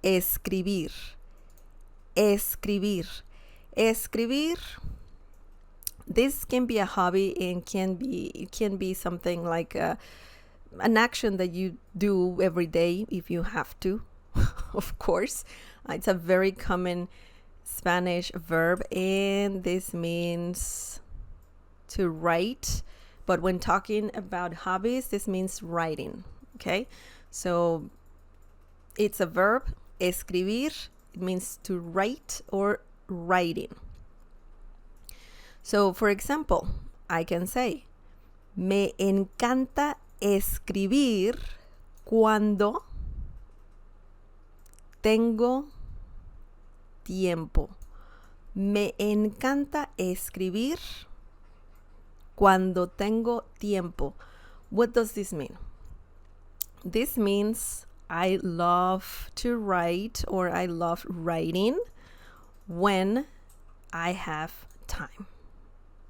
escribir. Escribir. Escribir. This can be a hobby and it can be something like an action that you do every day if you have to, of course. It's a very common Spanish verb, and this means to write. But when talking about hobbies, this means writing. Okay, so it's a verb, escribir. It means to write or writing. So, for example, I can say, me encanta escribir cuando tengo tiempo. Me encanta escribir cuando tengo tiempo. What does this mean? This means I love to write, or I love writing when I have time.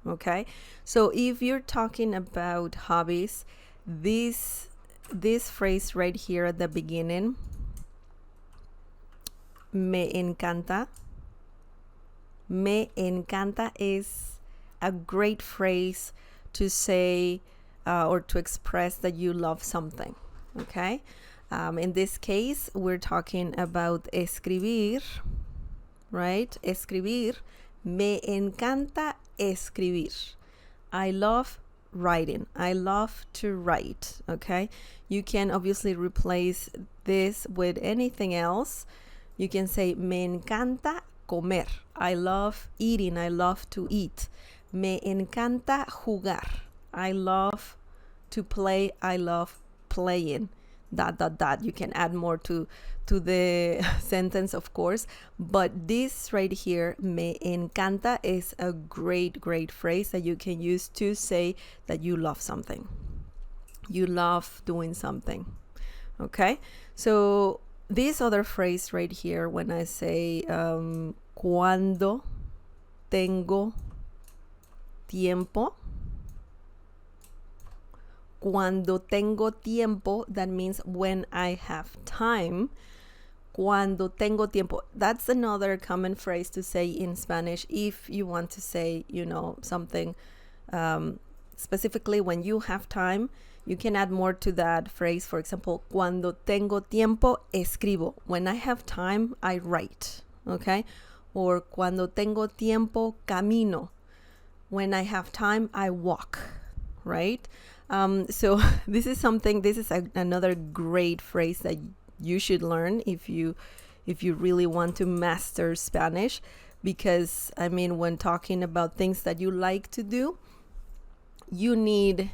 Okay, so if you're talking about hobbies, this phrase right here at the beginning, me encanta, is a great phrase to say or to express that you love something. Okay, in this case, we're talking about escribir, right? Escribir. Me encanta escribir. I love writing. I love to write. Okay, you can obviously replace this with anything else. You can say me encanta comer. I love eating. I love to eat. Me encanta jugar. I love to play. I love playing. ... You can add more to the sentence, of course, but this right here, me encanta, is a great phrase that you can use to say that you love something. You love doing something. Okay, so this other phrase right here, when I say cuando tengo tiempo. Cuando tengo tiempo, that means when I have time. Cuando tengo tiempo, that's another common phrase to say in Spanish if you want to say, something specifically when you have time. You can add more to that phrase. For example, cuando tengo tiempo, escribo. When I have time, I write. Okay? Or cuando tengo tiempo, camino. When I have time, I walk. Right? So this is another great phrase that you should learn if you really want to master Spanish, because when talking about things that you like to do, you need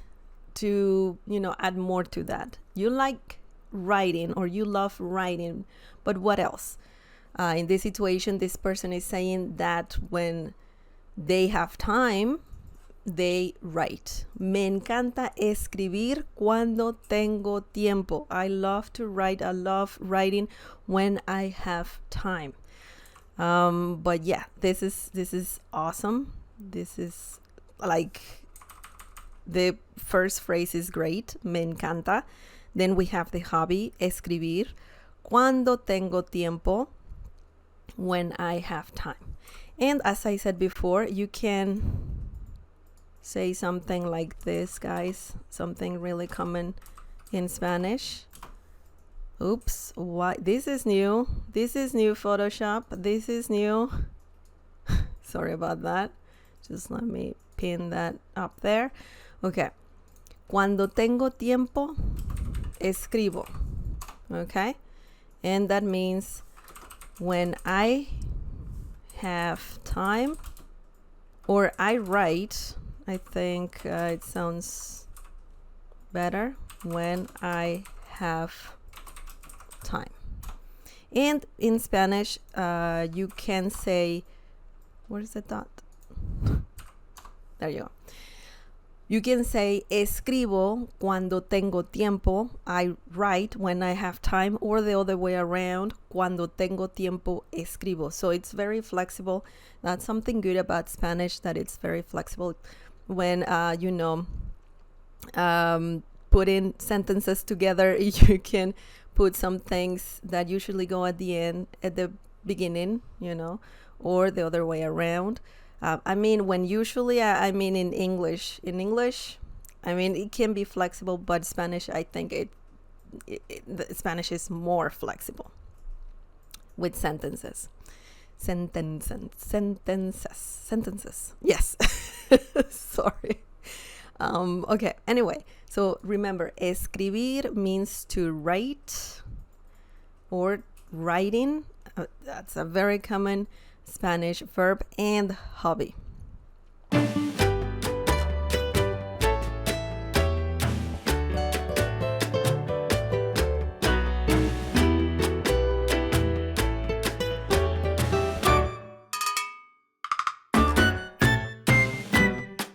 to add more to that. You like writing, or you love writing, but what else? In this situation, this person is saying that when they have time, they write. Me encanta escribir cuando tengo tiempo. I love to write. I love writing when I have time. But yeah, this is awesome. This is like, the first phrase is great. Me encanta. Then we have the hobby, escribir. Cuando tengo tiempo. When I have time. And as I said before, you can say something like this, guys. Something really common in Spanish. Oops, what? This is new. This is new, Photoshop. This is new. Sorry about that. Just let me pin that up there. Okay. Cuando tengo tiempo, escribo. Okay? And that means when I have time, or I write. I think it sounds better, when I have time. And in Spanish, you can say, what is the dot? There you go. You can say escribo cuando tengo tiempo. I write when I have time, or the other way around, cuando tengo tiempo escribo. So it's very flexible. That's something good about Spanish, that it's very flexible. When putting sentences together, you can put some things that usually go at the end, at the beginning, you know, or the other way around. I mean, when usually, I mean in English. In English, I mean, it can be flexible, but Spanish, I think the Spanish is more flexible with sentences. Sentences. Yes. Sorry. Okay, anyway, so remember, escribir means to write or writing. That's a very common Spanish verb and hobby.